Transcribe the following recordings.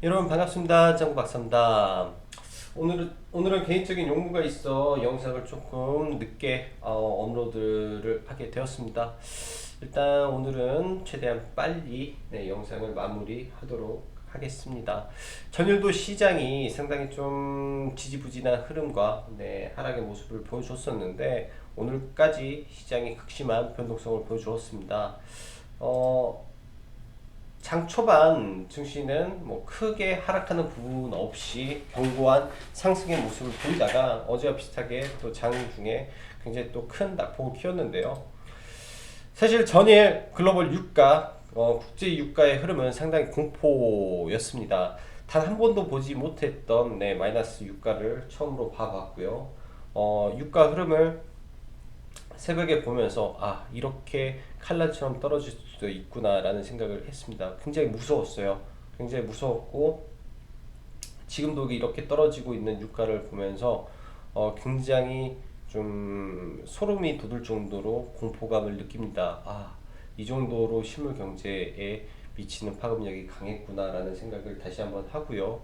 여러분 반갑습니다. 짱구 박사입니다. 오늘은 개인적인 용무가 있어 영상을 조금 늦게 업로드를 하게 되었습니다. 일단 오늘은 최대한 빨리 영상을 마무리하도록 하겠습니다. 전일도 시장이 상당히 좀 지지부진한 흐름과 하락의 모습을 보여줬었는데 오늘까지 시장이 극심한 변동성을 보여주었습니다. 장 초반 증시는 뭐 크게 하락하는 부분 없이 견고한 상승의 모습을 보이다가 어제와 비슷하게 또 장 중에 굉장히 또 큰 낙폭을 키웠는데요. 사실 전일 글로벌 유가, 국제 유가의 흐름은 상당히 공포였습니다. 단 한 번도 보지 못했던 마이너스 유가를 처음으로 봐봤고요. 유가 흐름을 새벽에 보면서 이렇게 칼날처럼 떨어질 수도 있구나라는 생각을 했습니다. 굉장히 무서웠어요. 굉장히 무서웠고 지금도 이렇게 떨어지고 있는 유가를 보면서 굉장히 좀 소름이 돋을 정도로 공포감을 느낍니다. 이 정도로 실물 경제에 미치는 파급력이 강했구나라는 생각을 다시 한번 하고요.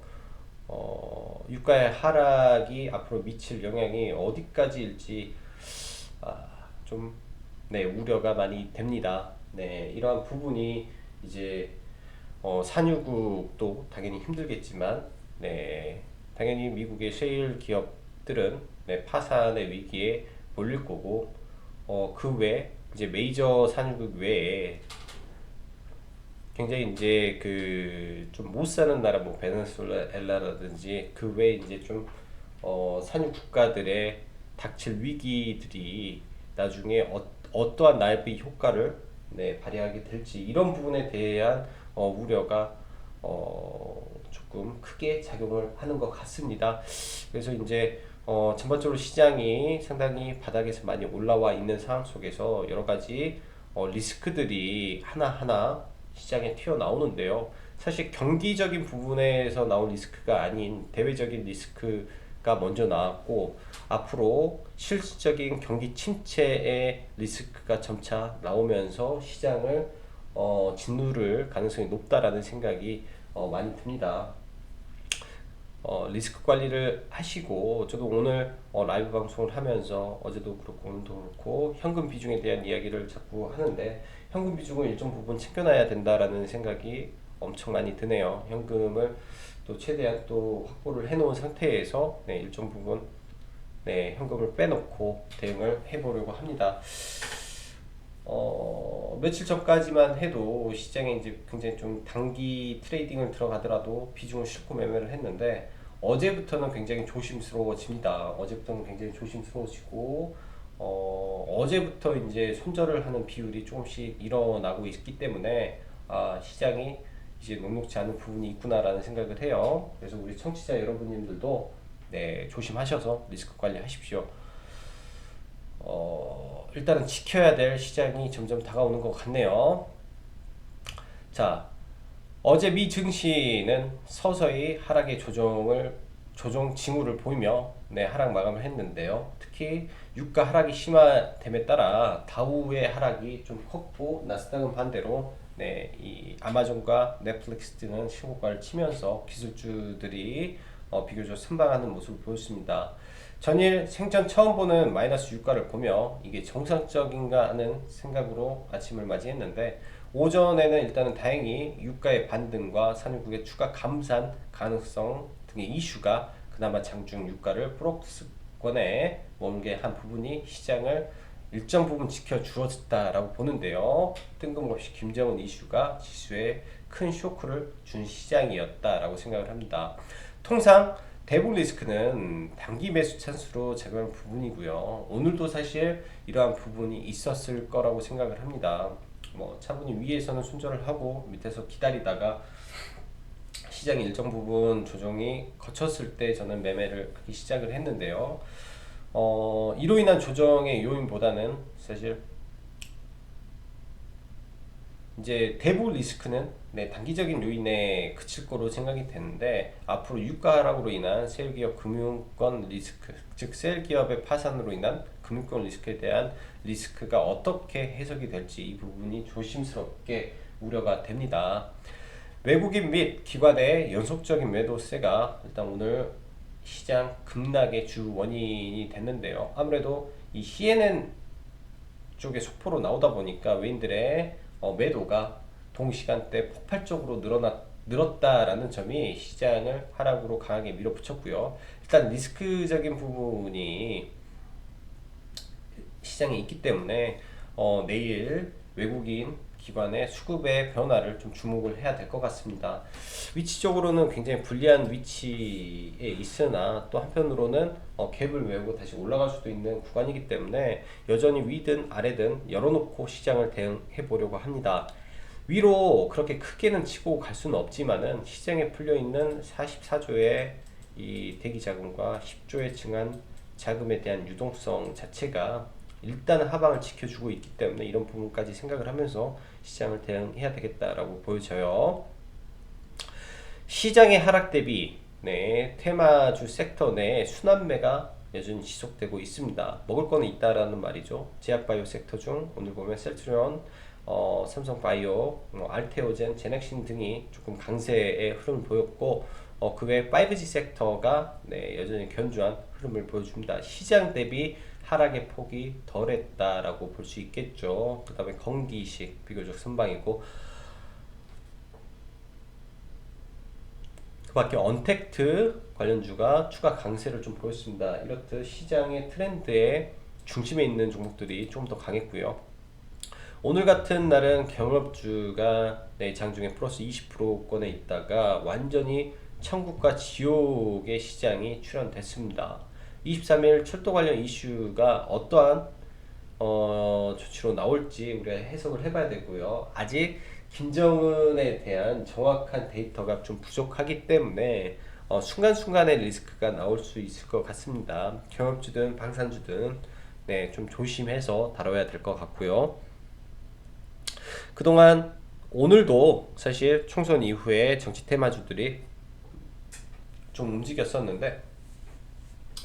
유가의 하락이 앞으로 미칠 영향이 어디까지일지 좀 우려가 많이 됩니다. 이러한 부분이 이제 산유국도 당연히 힘들겠지만 당연히 미국의 셰일 기업들은 파산의 위기에 몰릴 거고 그 외 이제 메이저 산유국 외에 굉장히 이제 그 좀 못 사는 나라 뭐 베네수엘라라든지 그 외에 이제 좀 산유 국가들의 닥칠 위기들이 나중에 어떠한 나이비 효과를 발휘하게 될지 이런 부분에 대한 우려가 조금 크게 작용을 하는 것 같습니다. 그래서 이제 전반적으로 시장이 상당히 바닥에서 많이 올라와 있는 상황 속에서 여러 가지 리스크들이 하나하나 시장에 튀어나오는데요. 사실 경기적인 부분에서 나온 리스크가 아닌 대외적인 리스크가 먼저 나왔고 앞으로 실질적인 경기 침체의 리스크가 점차 나오면서 시장을 짓누를 가능성이 높다라는 생각이 많이 듭니다. 리스크 관리를 하시고 저도 오늘 라이브 방송을 하면서 어제도 그렇고 오늘도 그렇고 현금 비중에 대한 이야기를 자꾸 하는데 현금 비중을 일정 부분 챙겨놔야 된다라는 생각이 엄청 많이 드네요. 현금을 또 최대한 또 확보를 해놓은 상태에서 일정 부분 현금을 빼놓고 대응을 해보려고 합니다. 며칠 전까지만 해도 시장에 이제 굉장히 좀 단기 트레이딩을 들어가더라도 비중을 싣고 매매를 했는데 어제부터는 굉장히 조심스러워집니다. 어제부터는 굉장히 조심스러워지고 어제부터 이제 손절을 하는 비율이 조금씩 일어나고 있기 때문에 시장이 이제 녹록지 않은 부분이 있구나라는 생각을 해요. 그래서 우리 청취자 여러분님들도 조심하셔서 리스크 관리하십시오. 일단은 지켜야 될 시장이 점점 다가오는 것 같네요. 자, 어제 미 증시는 서서히 하락의 조정 징후를 보이며 하락 마감을 했는데요. 특히 유가 하락이 심화됨에 따라 다우의 하락이 좀 컸고 나스닥은 반대로 이 아마존과 넷플릭스 등은 신고가를 치면서 기술주들이 비교적 선방하는 모습을 보였습니다. 전일 생전 처음 보는 마이너스 유가를 보며 이게 정상적인가 하는 생각으로 아침을 맞이했는데 오전에는 일단은 다행히 유가의 반등과 산유국의 추가 감산 가능성 등의 이슈가 그나마 장중 유가를 브록스권에 머물게 한 부분이 시장을 일정 부분 지켜주었다라고 보는데요. 뜬금없이 김정은 이슈가 지수에 큰 쇼크를 준 시장이었다라고 생각을 합니다. 통상 대북 리스크는 단기 매수 찬스로 작용하는 부분이고요. 오늘도 사실 이러한 부분이 있었을 거라고 생각을 합니다. 차분히 위에서는 손절을 하고 밑에서 기다리다가 시장이 일정 부분 조정이 거쳤을 때 저는 매매를 하기 시작을 했는데요. 이로 인한 조정의 요인보다는 사실 이제 대북 리스크는 단기적인 요인에 그칠 거로 생각이 되는데 앞으로 유가 하락으로 인한 세일기업 금융권 리스크, 즉 세일기업의 파산으로 인한 금융권 리스크에 대한 리스크가 어떻게 해석이 될지 이 부분이 조심스럽게 우려가 됩니다. 외국인 및 기관의 연속적인 매도세가 일단 오늘 시장 급락의 주 원인이 됐는데요. 아무래도 이 CNN 쪽에 속보로 나오다 보니까 외인들의 매도가 동시간대 폭발적으로 늘었다라는 점이 시장을 하락으로 강하게 밀어붙였고요. 일단 리스크적인 부분이 시장에 있기 때문에 내일 외국인 기관의 수급의 변화를 좀 주목을 해야 될 것 같습니다. 위치적으로는 굉장히 불리한 위치에 있으나 또 한편으로는 갭을 메우고 다시 올라갈 수도 있는 구간이기 때문에 여전히 위든 아래든 열어놓고 시장을 대응해 보려고 합니다. 위로 그렇게 크게는 치고 갈 수는 없지만은 시장에 풀려 있는 44조의 이 대기 자금과 10조의 증한 자금에 대한 유동성 자체가 일단 하방을 지켜주고 있기 때문에 이런 부분까지 생각을 하면서 시장을 대응해야 되겠다라고 보여져요. 시장의 하락 대비 테마주 섹터 내 순환매가 여전히 지속되고 있습니다. 먹을 거는 있다라는 말이죠. 제약바이오 섹터 중 오늘 보면 셀트리온, 삼성바이오, 알테오젠, 제넥신 등이 조금 강세의 흐름을 보였고 그 외 5G 섹터가 여전히 견조한 흐름을 보여줍니다. 시장 대비 하락의 폭이 덜했다라고 볼 수 있겠죠. 그 다음에 건기식 비교적 선방이고 그 밖에 언택트 관련주가 추가 강세를 좀 보였습니다. 이렇듯 시장의 트렌드의 중심에 있는 종목들이 좀 더 강했고요. 오늘 같은 날은 경업주가 장중에 플러스 20%권에 있다가 완전히 천국과 지옥의 시장이 출현됐습니다. 23일 철도 관련 이슈가 어떠한 조치로 나올지 우리가 해석을 해봐야 되고요. 아직 김정은에 대한 정확한 데이터가 좀 부족하기 때문에 순간순간의 리스크가 나올 수 있을 것 같습니다. 경업주든 방산주든 좀 조심해서 다뤄야 될 것 같고요. 그동안 오늘도 사실 총선 이후에 정치 테마주들이 좀 움직였었는데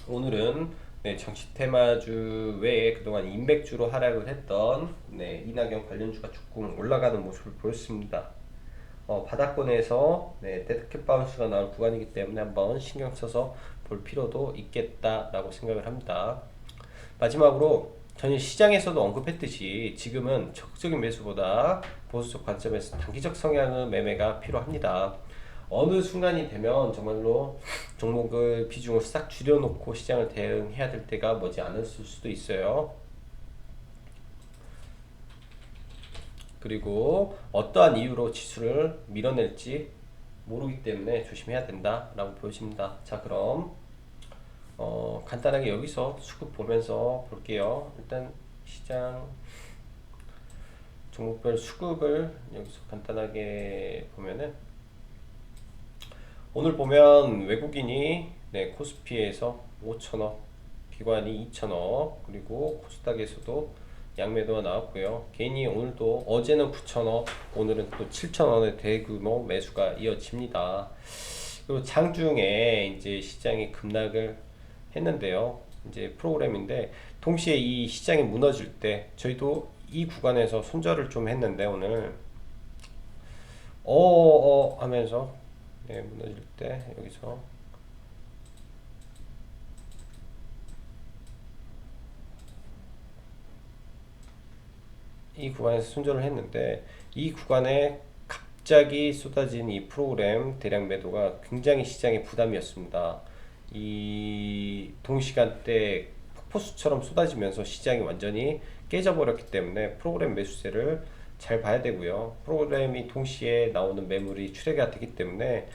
오늘은 정치 테마주 외에 그동안 인맥주로 하락을 했던 이낙연 관련주가 조금 올라가는 모습을 보였습니다. 바닥권에서 데드캣 바운스가 나올 구간이기 때문에 한번 신경 써서 볼 필요도 있겠다라고 생각을 합니다. 마지막으로 전일 시장에서도 언급했듯이 지금은 적극적인 매수보다 보수적 관점에서 단기적 성향의 매매가 필요합니다. 어느 순간이 되면 정말로 종목을 비중을 싹 줄여놓고 시장을 대응해야 될 때가 머지 않을 수도 있어요. 그리고 어떠한 이유로 지수를 밀어낼지 모르기 때문에 조심해야 된다라고 보여집니다. 자, 그럼 간단하게 여기서 수급 보면서 볼게요. 일단 시장 종목별 수급을 여기서 간단하게 보면은 오늘 보면 외국인이 코스피에서 5천억, 기관이 2천억, 그리고 코스닥에서도 양매도가 나왔고요. 개인이 오늘도 어제는 9천억, 오늘은 또 7천원의 대규모 매수가 이어집니다. 그리고 장중에 이제 시장이 급락을 했는데요. 이제 프로그램인데 동시에 이 시장이 무너질 때 저희도 이 구간에서 손절을 좀 했는데 오늘 하면서 무너질 때 여기서 이 구간에서 손절을 했는데 이 구간에 갑자기 쏟아진 이 프로그램 대량 매도가 굉장히 시장에 부담이었습니다. 이 동시간대 폭포수처럼 쏟아지면서 시장이 완전히 깨져버렸기 때문에 프로그램 매수세를 잘 봐야 되고요. 프로그램이 동시에 나오는 매물이 출회가 되기 때문에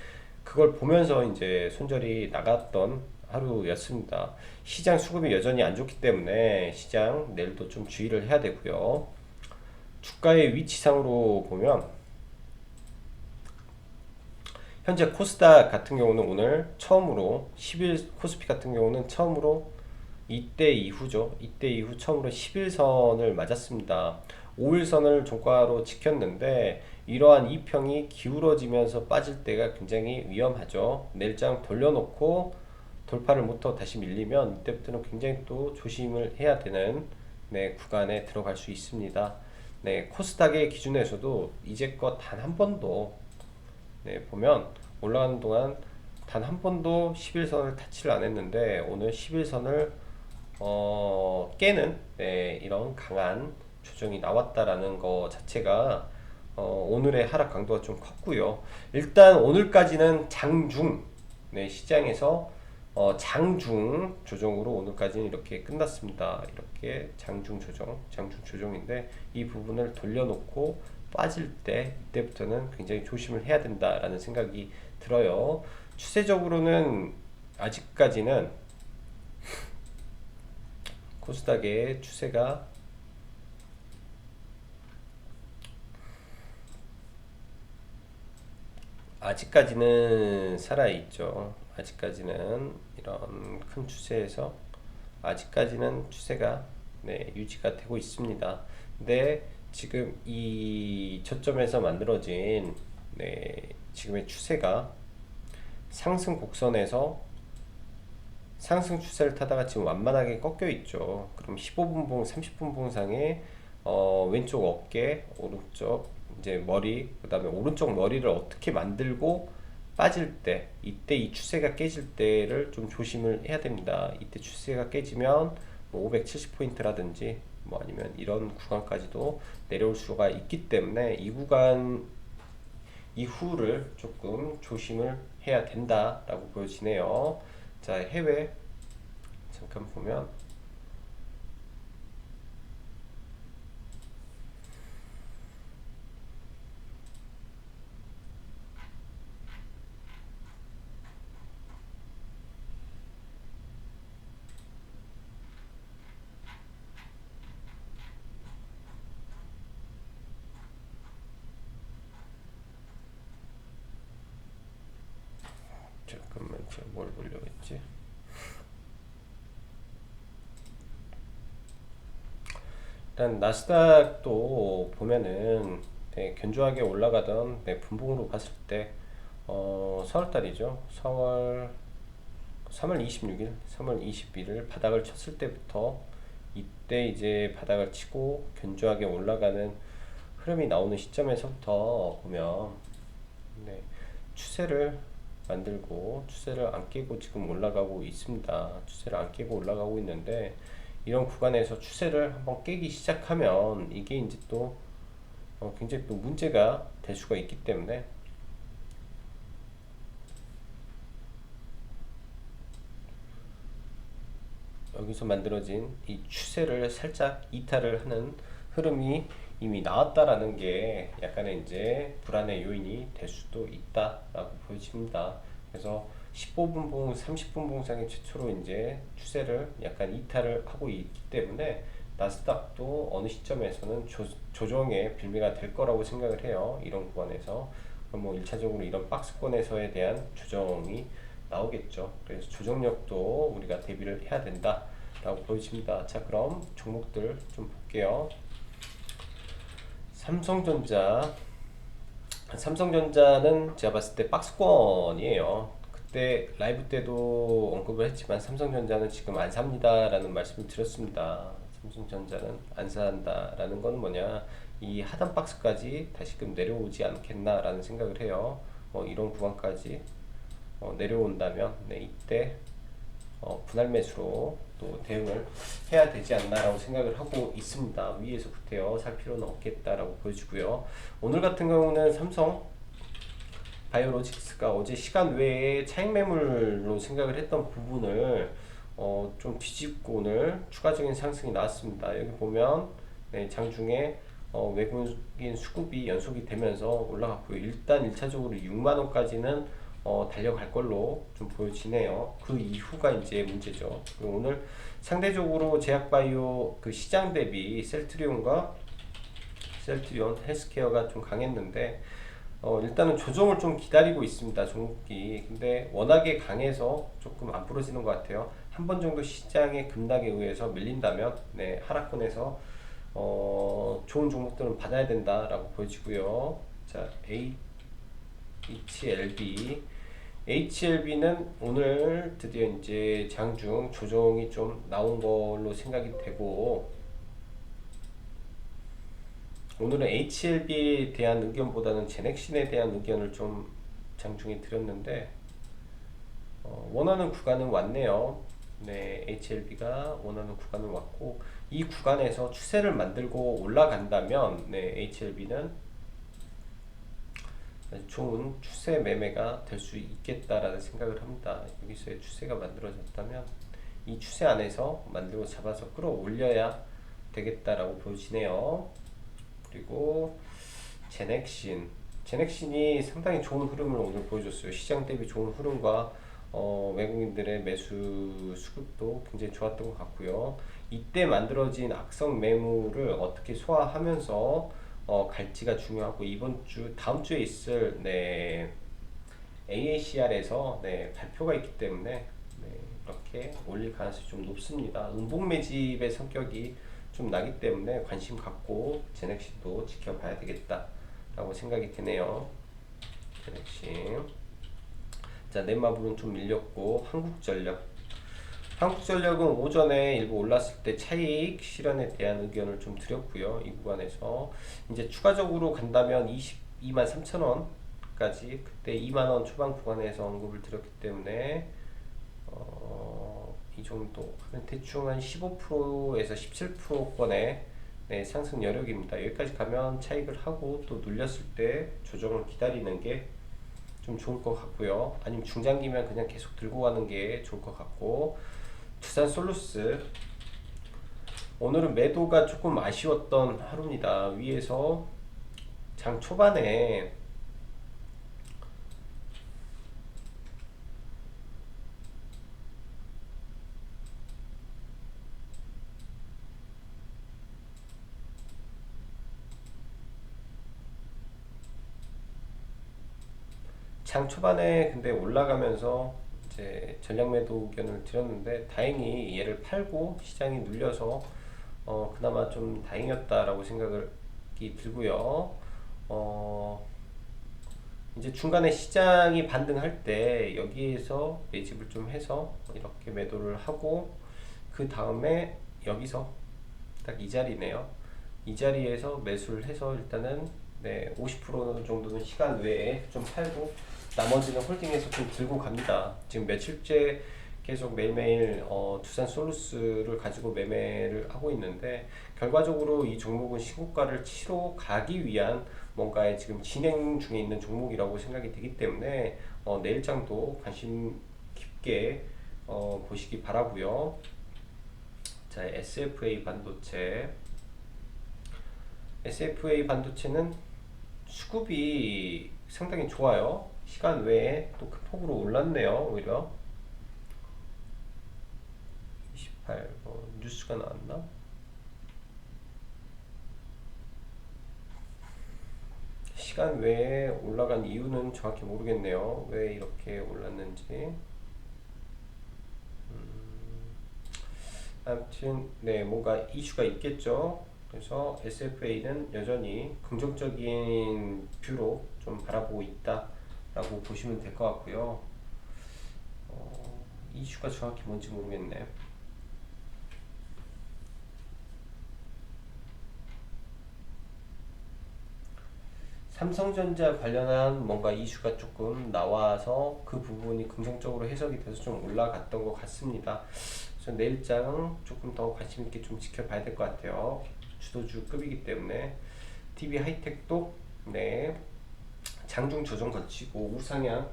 그걸 보면서 이제 손절이 나갔던 하루였습니다. 시장 수급이 여전히 안 좋기 때문에 시장 내일도 좀 주의를 해야 되고요. 주가의 위치상으로 보면 현재 코스닥 같은 경우는 오늘 처음으로 10일 코스피 같은 경우는 처음으로 이때 이후죠. 이때 이후 처음으로 11선을 맞았습니다. 5일선을 종가로 지켰는데 이러한 이평이 기울어지면서 빠질 때가 굉장히 위험하죠. 내일장 돌려놓고 돌파를 못하고 다시 밀리면 이때부터는 굉장히 또 조심을 해야 되는 구간에 들어갈 수 있습니다. 코스닥의 기준에서도 이제껏 단 한 번도 네, 보면 올라가는 동안 단 한 번도 11선을 타치를 안 했는데 오늘 11선을 깨는 네, 이런 강한 조정이 나왔다라는 거 자체가 오늘의 하락 강도가 좀 컸고요. 일단 오늘까지는 장중 네, 시장에서 장중 조정으로 오늘까지는 이렇게 끝났습니다. 이렇게 장중 조정, 장중 조정인데 이 부분을 돌려놓고 빠질 때 이때부터는 굉장히 조심을 해야 된다라는 생각이 들어요. 추세적으로는 아직까지는 코스닥의 추세가 아직까지는 살아있죠. 아직까지는 이런 큰 추세에서 아직까지는 추세가 네, 유지가 되고 있습니다. 근데 지금 이 저점에서 만들어진 네, 지금의 추세가 상승 곡선에서 상승 추세를 타다가 지금 완만하게 꺾여 있죠. 그럼 15분 봉, 30분 봉상에 왼쪽 어깨, 오른쪽 이제 머리, 그다음에 오른쪽 머리를 어떻게 만들고 빠질 때, 이때 이 추세가 깨질 때를 좀 조심을 해야 됩니다. 이때 추세가 깨지면 뭐 570포인트라든지 뭐 아니면 이런 구간까지도 내려올 수가 있기 때문에 이 구간 이후를 조금 조심을 해야 된다라고 보여지네요. 자, 해외 잠깐 보면 잠깐만 제가 뭘 보려고 했지? 일단 나스닥도 보면은 네, 견조하게 올라가던 네, 분봉으로 봤을 때 4월달이죠. 3월 26일, 3월 21일 바닥을 쳤을 때부터 이때 이제 바닥을 치고 견조하게 올라가는 흐름이 나오는 시점에서부터 보면 네, 추세를 만들고 추세를 안 깨고 지금 올라가고 있습니다. 추세를 안 깨고 올라가고 있는데 이런 구간에서 추세를 한번 깨기 시작하면 이게 이제 또 굉장히 또 문제가 될 수가 있기 때문에 여기서 만들어진 이 추세를 살짝 이탈을 하는 흐름이 이미 나왔다라는 게 약간의 이제 불안의 요인이 될 수도 있다라고 보여집니다. 그래서 15분 봉, 30분 봉상의 최초로 이제 추세를 약간 이탈을 하고 있기 때문에 나스닥도 어느 시점에서는 조정의 빌미가 될 거라고 생각을 해요. 이런 구간에서. 그럼 뭐 1차적으로 이런 박스권에서에 대한 조정이 나오겠죠. 그래서 조정력도 우리가 대비를 해야 된다 라고 보여집니다. 자, 그럼 종목들 좀 볼게요. 삼성전자는 제가 봤을 때 박스권이에요. 그때 라이브 때도 언급을 했지만 삼성전자는 지금 안 삽니다 라는 말씀을 드렸습니다. 삼성전자는 안 산다 라는 건 뭐냐, 이 하단 박스까지 다시금 내려오지 않겠나 라는 생각을 해요. 이런 구간까지 내려온다면 네, 이때 분할 매수로 또 대응을 해야 되지 않나라고 생각을 하고 있습니다. 위에서부터 살 필요는 없겠다라고 보여지고요. 오늘 같은 경우는 삼성 바이오로직스가 어제 시간 외에 차익 매물로 생각을 했던 부분을 좀 뒤집고 오늘 추가적인 상승이 나왔습니다. 여기 보면 네, 장중에 외국인 수급이 연속이 되면서 올라갔고요. 일단 1차적으로 6만원까지는 달려갈 걸로 좀 보여지네요. 그 이후가 이제 문제죠. 그리고 오늘 상대적으로 제약바이오 그 시장 대비 셀트리온 헬스케어가 좀 강했는데 일단은 조정을 좀 기다리고 있습니다. 종목이. 근데 워낙에 강해서 조금 안 부러지는 것 같아요. 한 번 정도 시장의 급락에 의해서 밀린다면 네, 하락권에서 좋은 종목들은 받아야 된다라고 보여지고요. 자, HLB는 오늘 드디어 이제 장중 조정이 좀 나온 걸로 생각이 되고, 오늘은 HLB에 대한 의견보다는 제넥신에 대한 의견을 좀 입장 중에 드렸는데 원하는 구간은 왔네요. 네, HLB가 원하는 구간은 왔고 이 구간에서 추세를 만들고 올라간다면 네, HLB는 좋은 추세 매매가 될 수 있겠다라는 생각을 합니다. 여기서의 추세가 만들어졌다면 이 추세 안에서 만들고 잡아서 끌어올려야 되겠다라고 보여지네요. 그리고 제넥신이 상당히 좋은 흐름을 오늘 보여줬어요. 시장 대비 좋은 흐름과 외국인들의 매수 수급도 굉장히 좋았던 것 같고요. 이때 만들어진 악성 매물을 어떻게 소화하면서 갈지가 중요하고 이번 주 다음 주에 있을 네, AACR에서 네, 발표가 있기 때문에 네, 이렇게 올릴 가능성이 좀 높습니다. 음봉 매집의 성격이 좀 나기 때문에 관심 갖고 제넥신도 지켜봐야 되겠다라고 생각이 드네요. 제넥신. 자, 넷마블은 좀 밀렸고 한국전력은 오전에 일부 올랐을 때 차익 실현에 대한 의견을 좀 드렸고요. 이 구간에서 이제 추가적으로 간다면 22,300원까지 그때 2만원 초반 구간에서 언급을 드렸기 때문에 이 정도 하면 대충 한 15%에서 17%권의 네, 상승 여력입니다. 여기까지 가면 차익을 하고 또 눌렸을 때 조정을 기다리는 게 좀 좋을 것 같고요. 아니면 중장기면 그냥 계속 들고 가는 게 좋을 것 같고 두산솔루스 오늘은 매도가 조금 아쉬웠던 하루입니다. 위에서 장 초반에 근데 올라가면서 이제 전략 매도 의견을 드렸는데 다행히 얘를 팔고 시장이 눌려서 그나마 좀 다행이었다라고 생각이 들고요. 이제 중간에 시장이 반등할 때 여기에서 매집을 좀 해서 이렇게 매도를 하고 그 다음에 여기서 딱 이 자리네요. 이 자리에서 매수를 해서 일단은 네, 50% 정도는 시간 외에 좀 팔고 나머지는 홀딩해서 좀 들고 갑니다. 지금 며칠째 계속 매일매일 두산 솔루스를 가지고 매매를 하고 있는데 결과적으로 이 종목은 신고가를 치러 가기 위한 뭔가에 지금 진행 중에 있는 종목이라고 생각이 되기 때문에 내일장도 관심 깊게 보시기 바라고요. 자, SFA 반도체는 수급이 상당히 좋아요. 시간 외에 또 큰 폭으로 올랐네요. 오히려 28 뉴스가 나왔나? 시간 외에 올라간 이유는 정확히 모르겠네요. 왜 이렇게 올랐는지. 아무튼 네, 뭔가 이슈가 있겠죠. 그래서 SFA는 여전히 긍정적인 뷰로 좀 바라보고 있다라고 보시면 될 것 같고요. 이슈가 정확히 뭔지 모르겠네. 삼성전자 관련한 뭔가 이슈가 조금 나와서 그 부분이 긍정적으로 해석이 돼서 좀 올라갔던 것 같습니다. 그래서 내일장 조금 더 관심 있게 좀 지켜봐야 될 것 같아요. 주도주급이기 때문에 TV 하이텍도 네, 장중 조정 거치고 우상향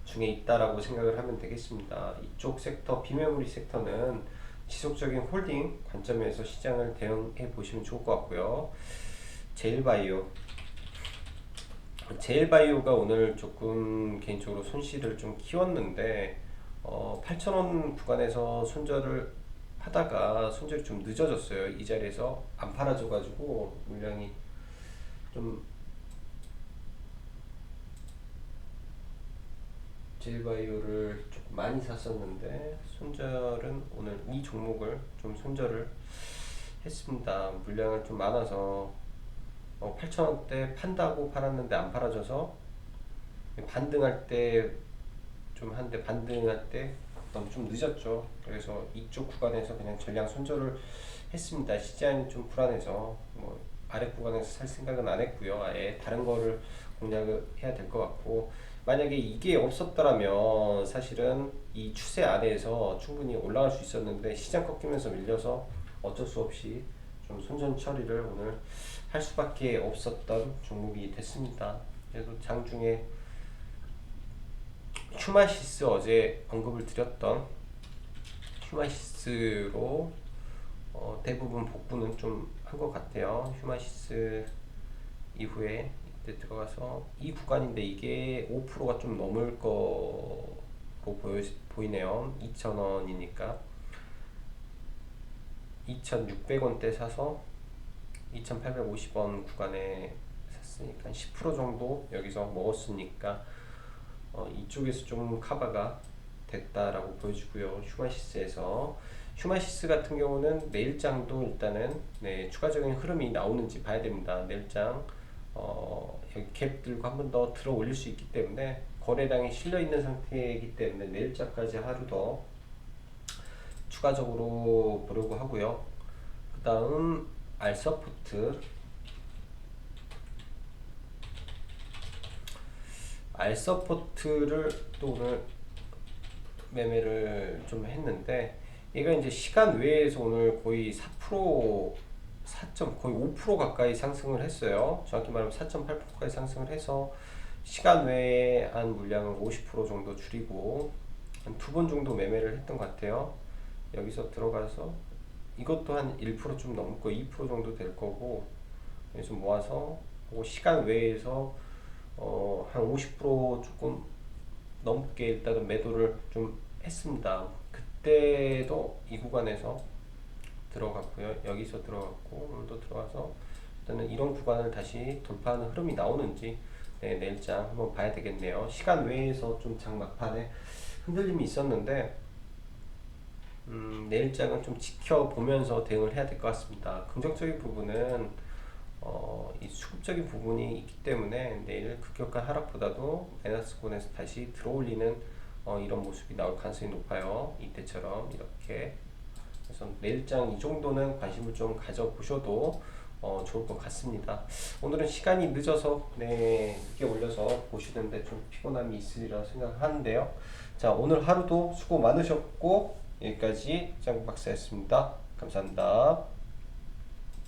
중에 있다라고 생각을 하면 되겠습니다. 이쪽 섹터 비메모리 섹터는 지속적인 홀딩 관점에서 시장을 대응해 보시면 좋을 것 같고요. 제일바이오가 오늘 조금 개인적으로 손실을 좀 키웠는데 8,000원 구간에서 손절을 하다가 손절이 좀 늦어졌어요. 이 자리에서 안 팔아줘 가지고 물량이 좀 제일바이오를 조금 많이 샀었는데 손절은 오늘 이 종목을 좀 손절을 했습니다. 물량을 좀 많아서 8,000원대 판다고 팔았는데 안 팔아줘서 반등할 때 좀 한데 반등할 때 너무 좀 늦었죠. 그래서 이쪽 구간에서 그냥 전량 손절을 했습니다. 시장이 좀 불안해서 뭐 아래 구간에서 살 생각은 안 했고요. 아예 다른 거를 공략을 해야 될 것 같고, 만약에 이게 없었더라면 사실은 이 추세 아래에서 충분히 올라갈 수 있었는데 시장 꺾이면서 밀려서 어쩔 수 없이 좀 손절 처리를 오늘 할 수밖에 없었던 종목이 됐습니다. 그래도 장중에 휴마시스 어제 언급을 드렸던 휴마시스로 대부분 복구는 좀 한 것 같아요. 휴마시스 이후에 이때 들어가서 이 구간인데 이게 5%가 좀 넘을 거로 보이네요. 2,000원이니까 2,600원대 사서 2,850원 구간에 샀으니까 10% 정도 여기서 먹었으니까 이쪽에서 좀 커버가 됐다라고 보여주고요. 휴마시스 같은 경우는 내일장도 일단은 추가적인 흐름이 나오는지 봐야 됩니다. 내일장 여기 갭 들고 한 번 더 들어 올릴 수 있기 때문에 거래량이 실려 있는 상태이기 때문에 내일장까지 하루 더 추가적으로 보려고 하고요. 그 다음 알서포트를 또 오늘 매매를 좀 했는데, 얘가 이제 시간 외에서 오늘 거의 4% 4점 거의 5% 가까이 상승을 했어요. 정확히 말하면 4.8%까지 상승을 해서 시간 외에 한 물량을 50% 정도 줄이고 한 두 번 정도 매매를 했던 것 같아요. 여기서 들어가서 이것도 한 1% 좀 넘고 2% 정도 될 거고, 여기서 모아서 시간 외에서 한 50% 조금 넘게 일단은 매도를 좀 했습니다. 그때도 이 구간에서 들어갔고요. 여기서 들어갔고 오늘도 들어가서 일단은 이런 구간을 다시 돌파하는 흐름이 나오는지 내일장 한번 봐야 되겠네요. 시간 외에서 좀 장막판에 흔들림이 있었는데 내일장은 좀 지켜보면서 대응을 해야 될 것 같습니다. 긍정적인 부분은 이 수급적인 부분이 있기 때문에 내일 급격한 하락보다도 마이너스권에서 다시 들어올리는 이런 모습이 나올 가능성이 높아요. 이때처럼 이렇게. 그래서 내일장 이 정도는 관심을 좀 가져보셔도 좋을 것 같습니다. 오늘은 시간이 늦어서 늦게 올려서 보시는데 좀 피곤함이 있으리라 생각하는데요. 자, 오늘 하루도 수고 많으셨고 여기까지 짱박사였습니다. 감사합니다.